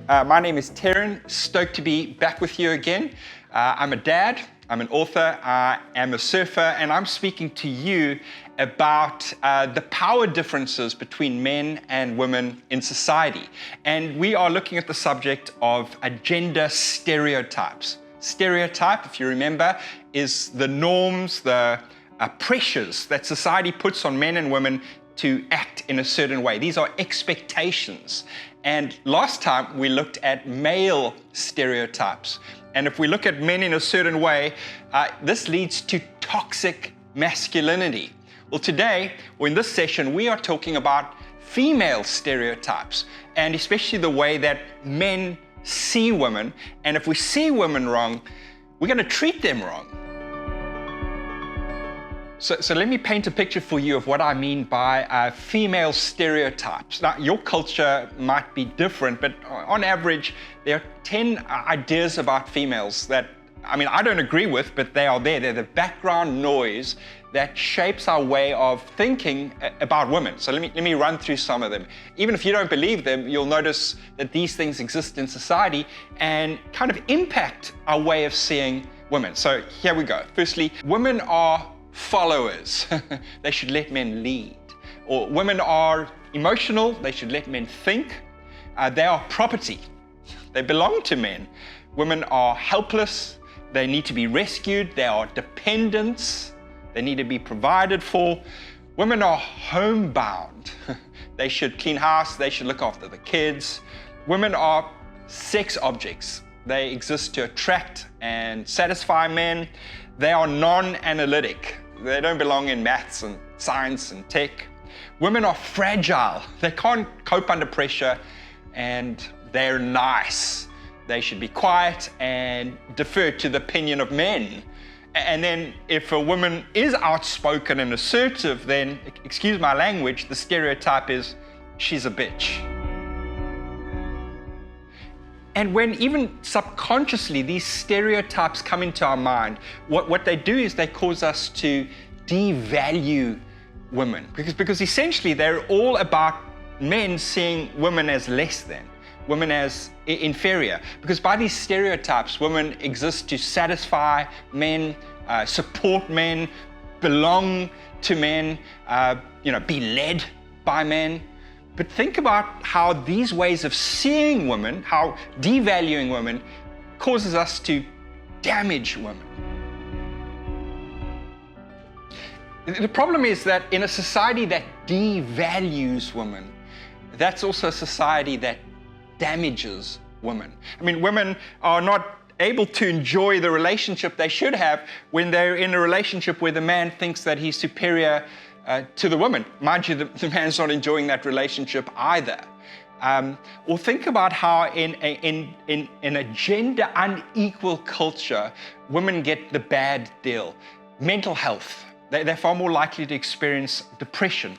My name is Terran, stoked to be back with you again. I'm a dad, I'm an author, I am a surfer, and I'm speaking to you about the power differences between men and women in society. And we are looking at the subject of gender stereotypes. Stereotype, if you remember, is the norms, the pressures that society puts on men and women to act in a certain way. These are expectations. And last time we looked at male stereotypes. And if we look at men in a certain way, this leads to toxic masculinity. Well, today, or in this session, we are talking about female stereotypes, and especially the way that men see women. And if we see women wrong, we're going to treat them wrong. So let me paint a picture for you of what I mean by female stereotypes. Now, your culture might be different, but on average, there are 10 ideas about females that, I don't agree with, but they are there. They're the background noise that shapes our way of thinking about women. So let me run through some of them. Even if you don't believe them, you'll notice that these things exist in society and kind of impact our way of seeing women. So here we go. Firstly, women are followers. They should let men lead. Or women are emotional. They should let men think. They are property. They belong to men. Women are helpless. They need to be rescued. They are dependents. They need to be provided for. Women are homebound. They should clean house. They should look after the kids. Women are sex objects. They exist to attract and satisfy men. They are non-analytic. They don't belong in maths and science and tech. Women are fragile. They can't cope under pressure, and they're nice. They should be quiet and defer to the opinion of men. And then if a woman is outspoken and assertive, then, excuse my language, the stereotype is she's a bitch. And when even subconsciously these stereotypes come into our mind, what they do is they cause us to devalue women. Because essentially they're all about men seeing women as less than, women as inferior. Because by these stereotypes, women exist to satisfy men, support men, belong to men, be led by men. But think about how these ways of seeing women, how devaluing women, causes us to damage women. The problem is that in a society that devalues women, that's also a society that damages women. Women are not able to enjoy the relationship they should have when they're in a relationship where the man thinks that he's superior to the woman. Mind you, the man's not enjoying that relationship either. Or think about how in a gender unequal culture, women get the bad deal. Mental health. They're far more likely to experience depression,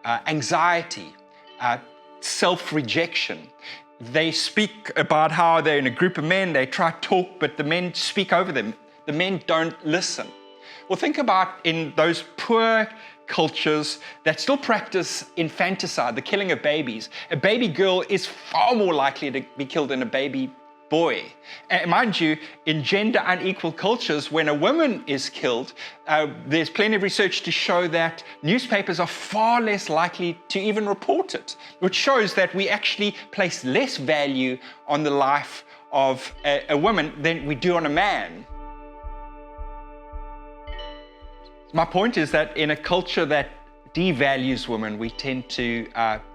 anxiety, self-rejection. They speak about how they're in a group of men, they try to talk, but the men speak over them. The men don't listen. Well, think about in those poor cultures that still practice infanticide, the killing of babies. A baby girl is far more likely to be killed than a baby boy. And mind you, in gender unequal cultures, when a woman is killed, there's plenty of research to show that newspapers are far less likely to even report it, which shows that we actually place less value on the life of a woman than we do on a man. My point is that in a culture that devalues women, we tend to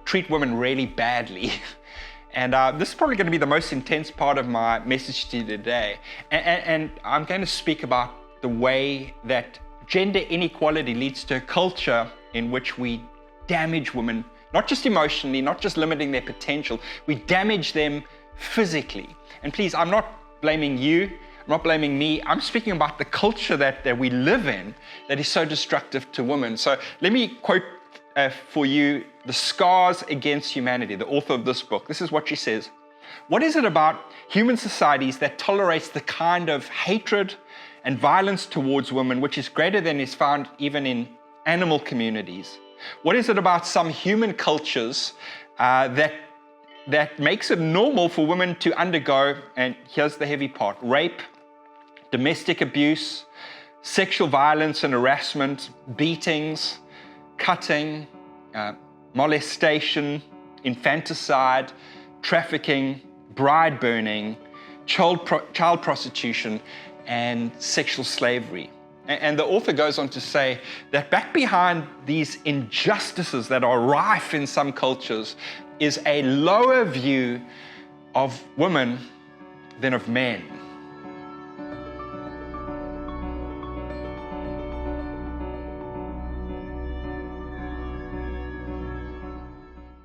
treat women really badly. And this is probably going to be the most intense part of my message to you today. And I'm going to speak about the way that gender inequality leads to a culture in which we damage women, not just emotionally, not just limiting their potential, we damage them physically. And please, I'm not blaming you. I'm not blaming me. I'm speaking about the culture that we live in that is so destructive to women. So let me quote for you The Scars Against Humanity, the author of this book. This is what she says. What is it about human societies that tolerates the kind of hatred and violence towards women which is greater than is found even in animal communities? What is it about some human cultures that that makes it normal for women to undergo, and here's the heavy part, rape, domestic abuse, sexual violence and harassment, beatings, cutting, molestation, infanticide, trafficking, bride burning, child prostitution, and sexual slavery. And the author goes on to say that back behind these injustices that are rife in some cultures is a lower view of women than of men.